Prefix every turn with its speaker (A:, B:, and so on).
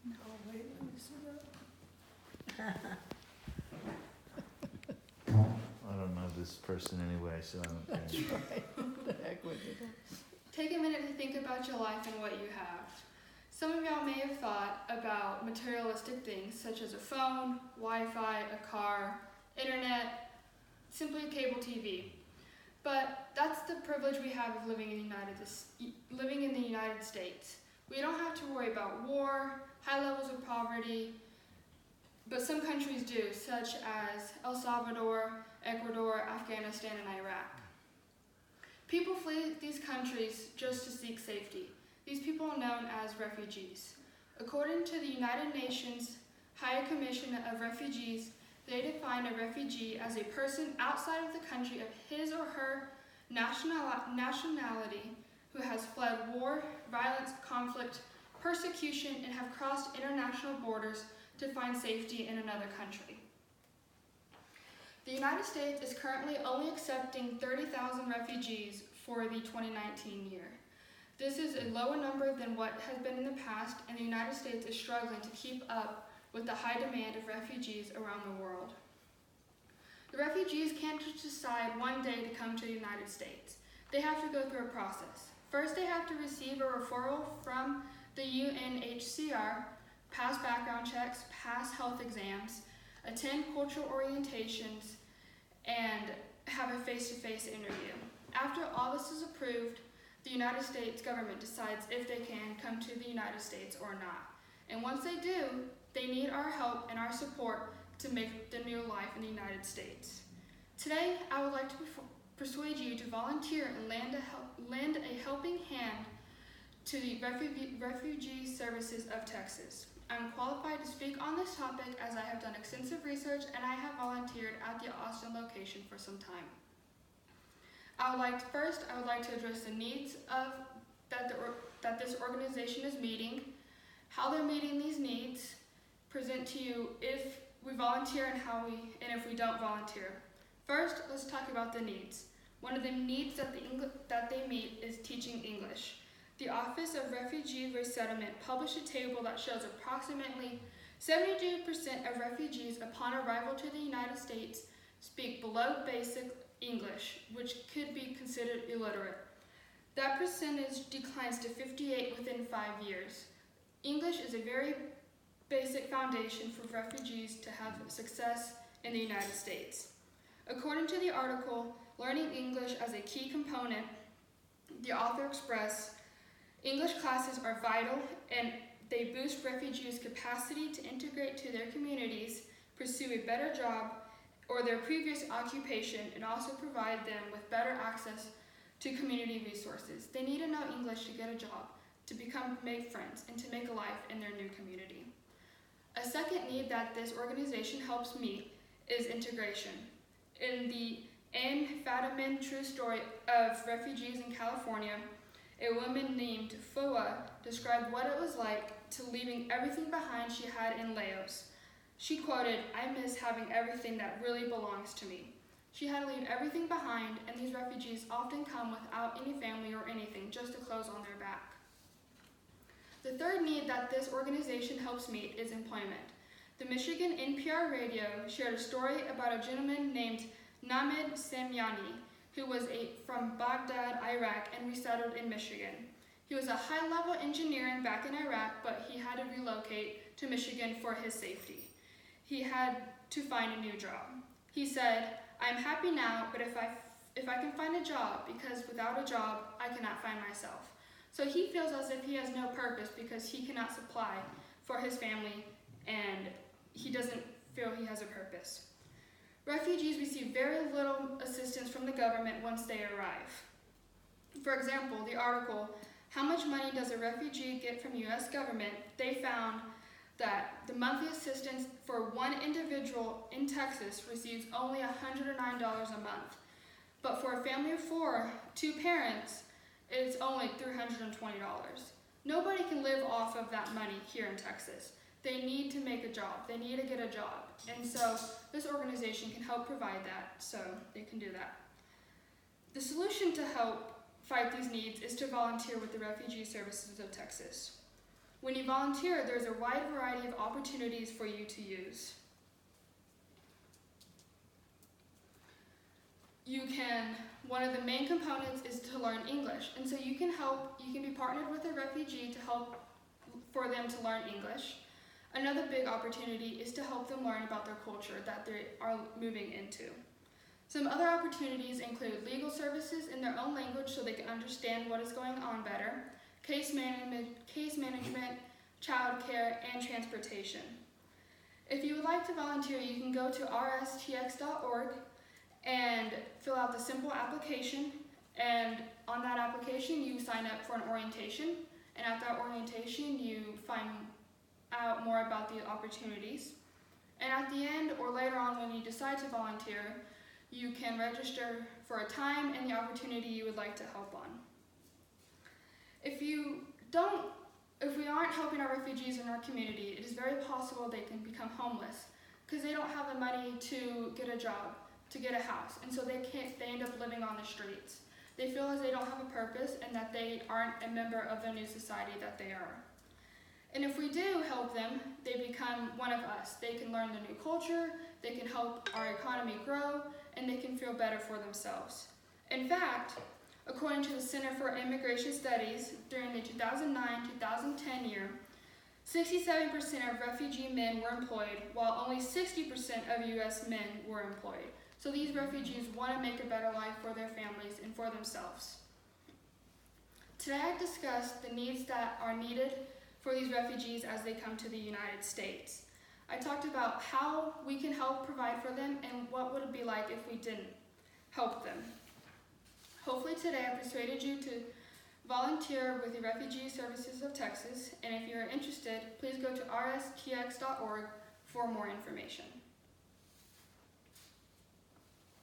A: Oh, wait, let me see that.
B: I don't know this person anyway, so I don't care.
A: Right, the heck with it.
C: Take a minute to think about your life and what you have. Some of y'all may have thought about materialistic things such as a phone, Wi-Fi, a car, internet, simply cable TV. But that's the privilege we have of living in the United States. We don't have to worry about war, high levels of poverty, but some countries do, such as El Salvador, Ecuador, Afghanistan, and Iraq. People flee these countries just to seek safety. These people are known as refugees. According to the United Nations High Commission of Refugees, they define a refugee as a person outside of the country of his or her nationality who has fled war, violence, conflict, persecution, and have crossed international borders to find safety in another country. The United States is currently only accepting 30,000 refugees for the 2019 year. This is a lower number than what has been in the past, and the United States is struggling to keep up with the high demand of refugees around the world. The refugees can't just decide one day to come to the United States. They have to go through a process. First, they have to receive a referral from the UNHCR, pass background checks, pass health exams, attend cultural orientations, and have a face-to-face interview. After all this is approved, the United States government decides if they can come to the United States or not. And once they do, they need our help and our support to make the new life in the United States. Today, I would like to persuade you to volunteer and lend a helping hand to the Refugee Services of Texas. I'm qualified to speak on this topic as I have done extensive research and I have volunteered at the Austin location for some time. I would like to address the needs that this organization is meeting, how they're meeting these needs, present to you if we volunteer and if we don't volunteer. First, let's talk about the needs. One of the needs that they meet is teaching English. The Office of Refugee Resettlement published a table that shows approximately 72% of refugees upon arrival to the United States speak below basic English, which could be considered illiterate. That percentage declines to 58 within 5 years. English is a very basic foundation for refugees to have success in the United States. According to the article, Learning English as a Key Component, the author expressed, English classes are vital and they boost refugees' capacity to integrate to their communities, pursue a better job or their previous occupation, and also provide them with better access to community resources. They need to know English to get a job, to make friends, and to make a life in their new community. A second need that this organization helps meet is integration. In the Anne Fadiman true story of refugees in California, a woman named Foa described what it was like to leaving everything behind she had in Laos. She quoted, "I miss having everything that really belongs to me." She had to leave everything behind, and these refugees often come without any family or anything, just the clothes on their back. The third need that this organization helps meet is employment. The Michigan NPR radio shared a story about a gentleman named Named Samyani, who was from Baghdad, Iraq, and resettled in Michigan. He was a high-level engineer back in Iraq, but he had to relocate to Michigan for his safety. He had to find a new job. He said, "I'm happy now, but if I can find a job, because without a job, I cannot find myself." So he feels as if he has no purpose because he cannot supply for his family and he doesn't feel he has a purpose. Refugees receive very little assistance from the government once they arrive. For example, the article, "How much money does a refugee get from U.S. government?" They found that the monthly assistance for one individual in Texas receives only $109 a month. But for a family of 4, 2 parents, it's only $320. Nobody can live off of that money here in Texas. They need to make a job. They need to get a job. And so this organization can help provide that, so they can do that. The solution to help fight these needs is to volunteer with the Refugee Services of Texas. When you volunteer, there's a wide variety of opportunities for you to use. One of the main components is to learn English, and so you can be partnered with a refugee to help for them to learn English. Another big opportunity is to help them learn about their culture that they are moving into. Some other opportunities include legal services in their own language so they can understand what is going on better, case management, childcare, and transportation. If you would like to volunteer, you can go to rstx.org and fill out the simple application, and on that application you sign up for an orientation, and at that orientation you find out more about the opportunities. And at the end or later on when you decide to volunteer, you can register for a time and the opportunity you would like to help on. If we aren't helping our refugees in our community, it is very possible they can become homeless because they don't have the money to get a job, to get a house, and so they end up living on the streets. They feel as they don't have a purpose and that they aren't a member of the new society that they are. And if we do help them, they become one of us. They can learn the new culture, they can help our economy grow, and they can feel better for themselves. In fact, according to the Center for Immigration Studies, during the 2009-2010 year, 67% of refugee men were employed, while only 60% of U.S. men were employed. So these refugees want to make a better life for their families and for themselves. Today I discussed the needs that are needed for these refugees as they come to the United States. I talked about how we can help provide for them and what would it be like if we didn't help them. Hopefully today I persuaded you to volunteer with the Refugee Services of Texas, and if you're interested, please go to rstx.org for more information.